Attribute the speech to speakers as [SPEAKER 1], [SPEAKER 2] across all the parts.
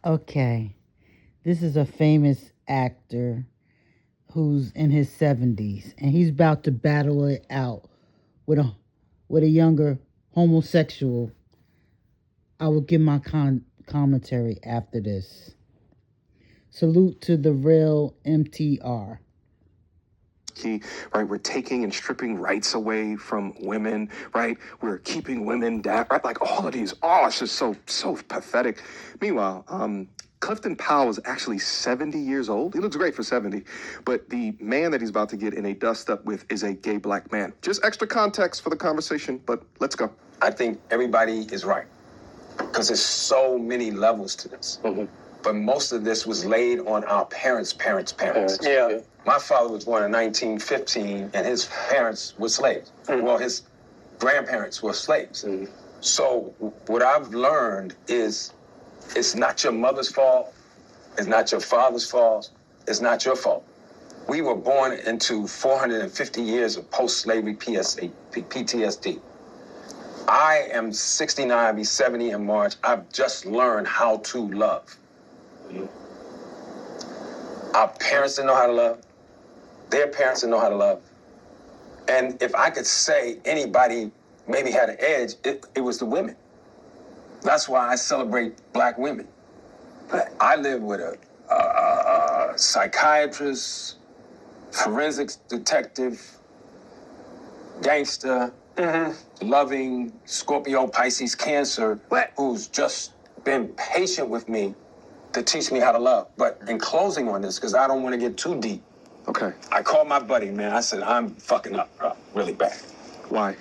[SPEAKER 1] Okay. This is a famous actor who's in his 70s and he's about to battle it out with a younger homosexual. I will give my commentary after this. Salute to the real MTR.
[SPEAKER 2] Right, we're taking and stripping rights away from women, right? We're keeping women down, right? Like all of these, it's just so pathetic. Meanwhile, Clifton Powell is actually 70 years old. He looks great for 70, but the man that he's about to get in a dust up with is a gay black man. Just extra context for the conversation, but let's go.
[SPEAKER 3] I think everybody is right because there's so many levels to this. Mm-hmm. But most of this was laid on our parents' parents. Yeah. My father was born in 1915, and his parents were slaves. Mm-hmm. Well, his grandparents were slaves. Mm-hmm. So what I've learned is it's not your mother's fault. It's not your father's fault. It's not your fault. We were born into 450 years of post-slavery PTSD. I am 69, I'll be 70 in March. I've just learned how to love. Mm-hmm. Our parents didn't know how to love. Their parents didn't know how to love. And if I could say anybody maybe had an edge, it was the women. That's why I celebrate black women. I live with a psychiatrist, forensics detective, gangster, loving Scorpio, Pisces, Cancer, who's just been patient with me to teach me how to love. But in closing on this, because I don't want to get too deep.
[SPEAKER 2] Okay.
[SPEAKER 3] I called my buddy, man. I said, I'm fucking up, bro. Really bad.
[SPEAKER 2] Why?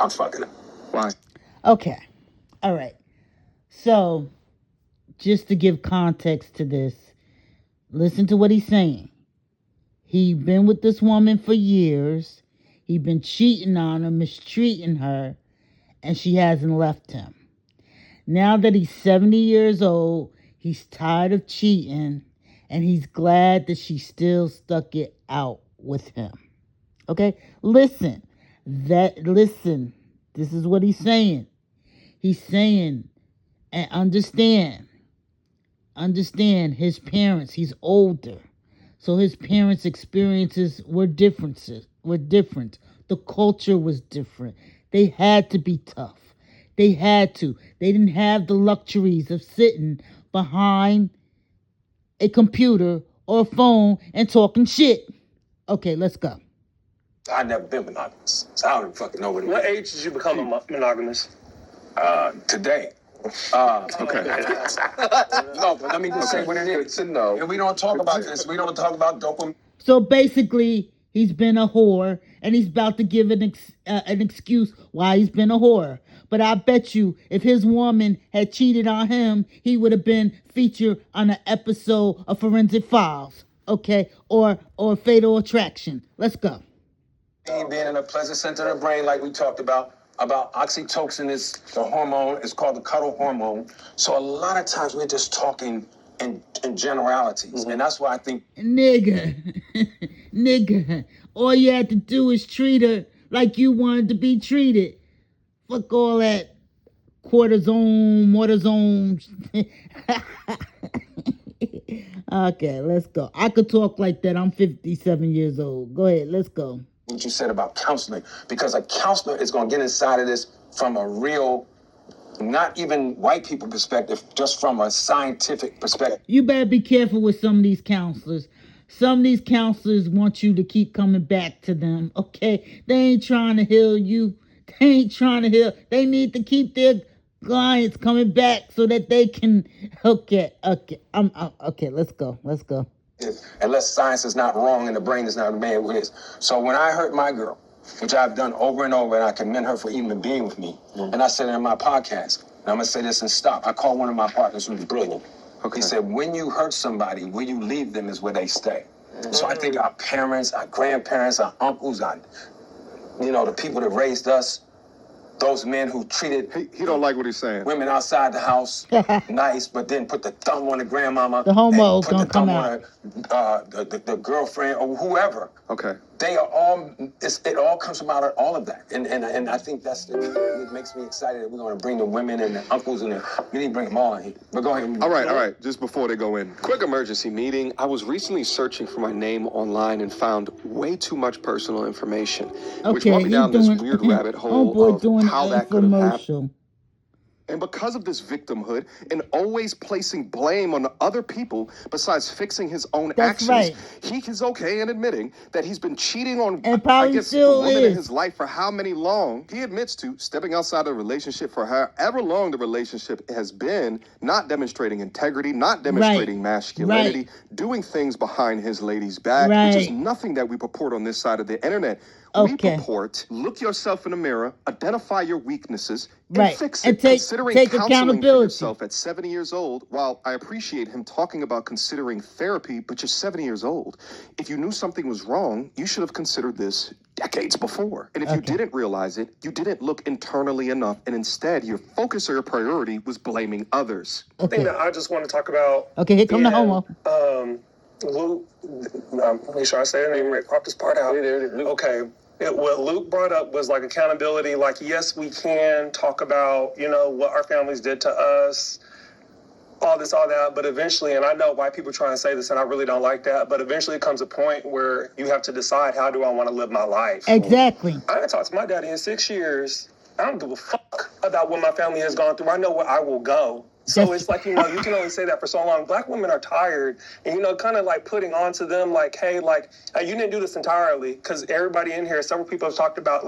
[SPEAKER 3] I'm fucking up.
[SPEAKER 2] Why?
[SPEAKER 1] Okay. All right. So, just to give context to this, listen to what he's saying. He been with this woman for years. He been cheating on her, mistreating her, and she hasn't left him. Now that he's 70 years old, he's tired of cheating, and he's glad that she still stuck it out with him. Okay? Listen. This is what he's saying. He's saying, and understand his parents, he's older. So his parents' experiences were different. The culture was different. They had to be tough. They had to. They didn't have the luxuries of sitting behind a computer or a phone and talking shit. Okay, let's go.
[SPEAKER 3] I've never been monogamous, so I don't even fucking know what it is.
[SPEAKER 4] What age did you become monogamous?
[SPEAKER 3] Today.
[SPEAKER 2] Okay.
[SPEAKER 3] No, but let me just say what it is.
[SPEAKER 2] No.
[SPEAKER 3] And we don't talk about this. We don't talk about dopamine.
[SPEAKER 1] So basically, he's been a whore, and he's about to give an excuse why he's been a whore. But I bet you, if his woman had cheated on him, he would have been featured on an episode of Forensic Files, okay, or Fatal Attraction. Let's go.
[SPEAKER 3] Being in a pleasant center of the brain, like we talked about oxytocin is the hormone. It's called the cuddle hormone. So a lot of times we're just talking in generalities, and that's why I think
[SPEAKER 1] nigga, all you had to do is treat her like you wanted to be treated. Fuck all that cortisone. Okay, let's go. I could talk like that. I'm 57 years old. Go ahead, let's go.
[SPEAKER 3] What you said about counseling, because a counselor is going to get inside of this from a real, not even white people perspective, just from a scientific perspective.
[SPEAKER 1] You better be careful with some of these counselors. Some of these counselors want you to keep coming back to them, okay? They ain't trying to heal you. They ain't trying to heal. They need to keep their clients coming back so that they can, okay, let's go.
[SPEAKER 3] Unless science is not wrong and the brain is not made with it. So when I hurt my girl, which I've done over and over, and I commend her for even being with me, and I said it in my podcast, and I'm going to say this and stop. I called one of my partners who's brilliant. Okay. He said, when you hurt somebody, where you leave them is where they stay. So I think our parents, our grandparents, our uncles, the people that raised us, those men who treated
[SPEAKER 2] he don't like what he's saying.
[SPEAKER 3] Women outside the house nice, but then put the thumb on the grandmama.
[SPEAKER 1] The homo
[SPEAKER 3] put
[SPEAKER 1] gonna
[SPEAKER 3] the thumb
[SPEAKER 1] come out.
[SPEAKER 3] on the girlfriend or whoever.
[SPEAKER 2] Okay.
[SPEAKER 3] They are all, it all comes from out of all of that. And I think it makes me excited that we're going to bring the women and the uncles and we need to bring them all in here. But go ahead.
[SPEAKER 2] All right. Just before they go in, quick emergency meeting. I was recently searching for my name online and found way too much personal information, which brought me down this weird rabbit hole of how that could have happened. And because of this victimhood and always placing blame on other people besides fixing his own actions, he is okay in admitting that he's been cheating on, I guess, the woman in his life for how many long. He admits to stepping outside the relationship for however long the relationship has been, not demonstrating integrity, not demonstrating masculinity, doing things behind his lady's back, which is nothing that we purport on this side of the internet. We purport, look yourself in the mirror, identify your weaknesses, and fix it. And considering counseling for yourself at 70 years old, while I appreciate him talking about considering therapy, but you're 70 years old. If you knew something was wrong, you should have considered this decades before. And if you didn't realize it, you didn't look internally enough, and instead your focus or your priority was blaming others.
[SPEAKER 4] The thing that I just want to talk about.
[SPEAKER 1] Okay, here come the homo.
[SPEAKER 4] Luke, make sure I say the name right. Crop this part out. Okay. What Luke brought up was like accountability. Like, yes, we can talk about, what our families did to us, all this, all that. But eventually, and I know why people try and say this, and I really don't like that, but eventually it comes a point where you have to decide, how do I want to live my life?
[SPEAKER 1] Exactly.
[SPEAKER 4] I haven't talked to my daddy in 6 years. I don't give a fuck about what my family has gone through. I know where I will go. So it's like, you can only say that for so long. Black women are tired and, kind of like putting onto them like, hey, you didn't do this entirely, because everybody in here, several people have talked about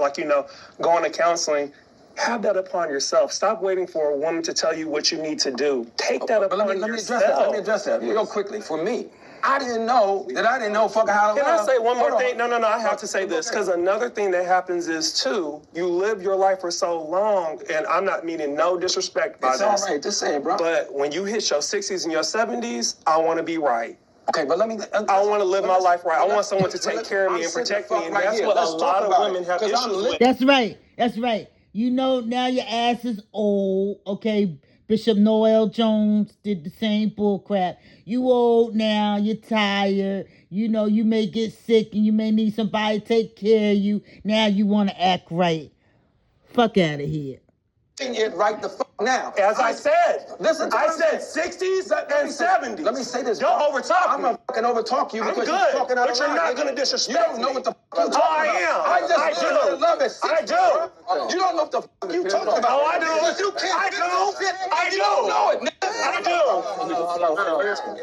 [SPEAKER 4] going to counseling. Have that upon yourself. Stop waiting for a woman to tell you what you need to do. Take that upon yourself.
[SPEAKER 3] Let me address that real quickly. For me, I didn't know fucking how to
[SPEAKER 4] Can I say one more thing? No, I have to say this, because another thing that happens is, too, you live your life for so long, and I'm not meaning no disrespect by this.
[SPEAKER 3] It's all right. Just say it, bro.
[SPEAKER 4] But when you hit your 60s and your 70s, I want to be right.
[SPEAKER 3] Okay, but let me...
[SPEAKER 4] I want to live my life right. I want someone to take care of me and protect me, and that's what a lot of women have issues with.
[SPEAKER 1] That's right. Now your ass is old, okay? Bishop Noel Jones did the same bull crap. You old now, you're tired. You may get sick and you may need somebody to take care of you. Now you want to act right. Fuck out of here.
[SPEAKER 3] It right the fuck now.
[SPEAKER 4] As I said,
[SPEAKER 3] listen.
[SPEAKER 4] I said 60s and 70s.
[SPEAKER 3] Let me say this.
[SPEAKER 4] Don't overtalk me.
[SPEAKER 3] I'm gonna fucking overtalk you because you're talking out of line.
[SPEAKER 4] But you're not gonna disrespect me.
[SPEAKER 3] You don't know what the fuck you're talking about. I am. I just love it.
[SPEAKER 4] I do.
[SPEAKER 3] You don't know what the fuck you're talking about.
[SPEAKER 4] Oh, I do.
[SPEAKER 3] You can't.
[SPEAKER 4] I do.
[SPEAKER 3] You don't know it,
[SPEAKER 4] nigga. I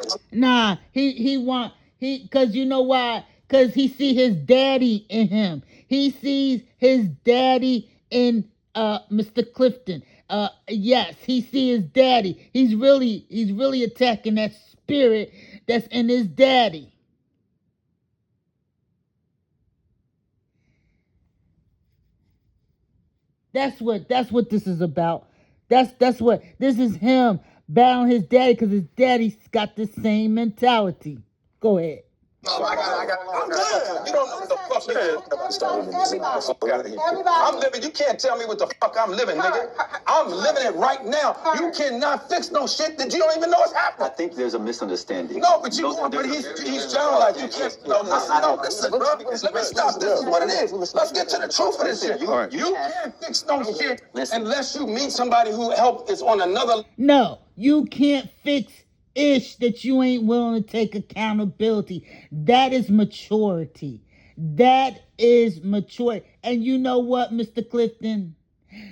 [SPEAKER 4] do.
[SPEAKER 1] Nah, because you know why? Because he see his daddy in him. He sees his daddy in Mr. Clifton. Yes, he see his daddy. He's really attacking that spirit that's in his daddy. That's what this is about. That's what this is, him battling his daddy, because his daddy's got the same mentality. Go ahead.
[SPEAKER 3] I'm good. You don't know what the fuck I'm living. You can't tell me what the fuck I'm living, nigga. I'm living it right now. You cannot fix no shit that you don't even know is happening.
[SPEAKER 5] I think there's a misunderstanding.
[SPEAKER 3] No, but he's generalized. You can't. No, listen, bro. Let me stop. This is what it is. Let's get to the truth of this shit. You can't fix no shit unless you meet somebody who help is on another.
[SPEAKER 1] No, you can't fix that you ain't willing to take accountability. That is maturity. That is mature. And you know what, Mr. Clifton?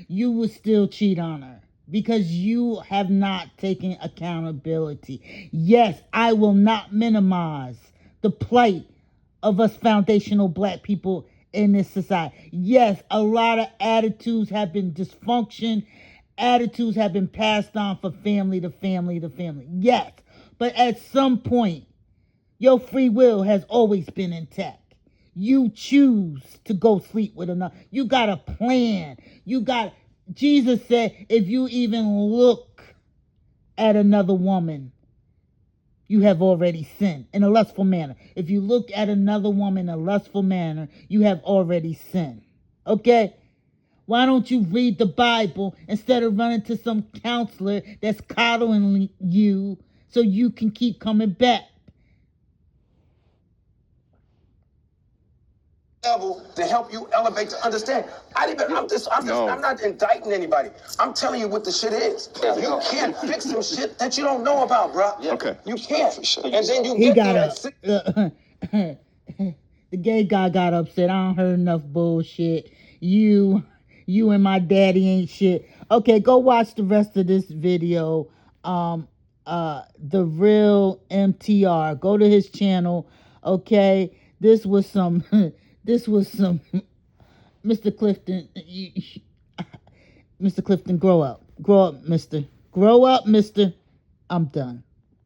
[SPEAKER 1] You will still cheat on her because you have not taken accountability. Yes, I will not minimize the plight of us foundational black people in this society. Yes, a lot of attitudes have been dysfunction. Attitudes have been passed on from family to family to family. Yes, but at some point, your free will has always been intact. You choose to go sleep with another. You got a plan. Jesus said, if you even look at another woman, you have already sinned in a lustful manner. If you look at another woman in a lustful manner, you have already sinned. Okay? Why don't you read the Bible instead of running to some counselor that's coddling you so you can keep coming back?
[SPEAKER 3] level to help you elevate to understand. I'm not indicting anybody. I'm telling you what the shit is. You can't fix some shit that you don't know about, bro.
[SPEAKER 2] Okay.
[SPEAKER 3] You can't. And then you
[SPEAKER 1] He
[SPEAKER 3] get
[SPEAKER 1] got
[SPEAKER 3] there
[SPEAKER 1] up. The gay guy got upset. I don't heard enough bullshit. You and my daddy ain't shit. Okay, go watch the rest of this video. The real MTR. Go to his channel. Okay, this was some. This was some. Mr. Clifton. Mr. Clifton, grow up. Grow up, Mister. Grow up, Mister. I'm done.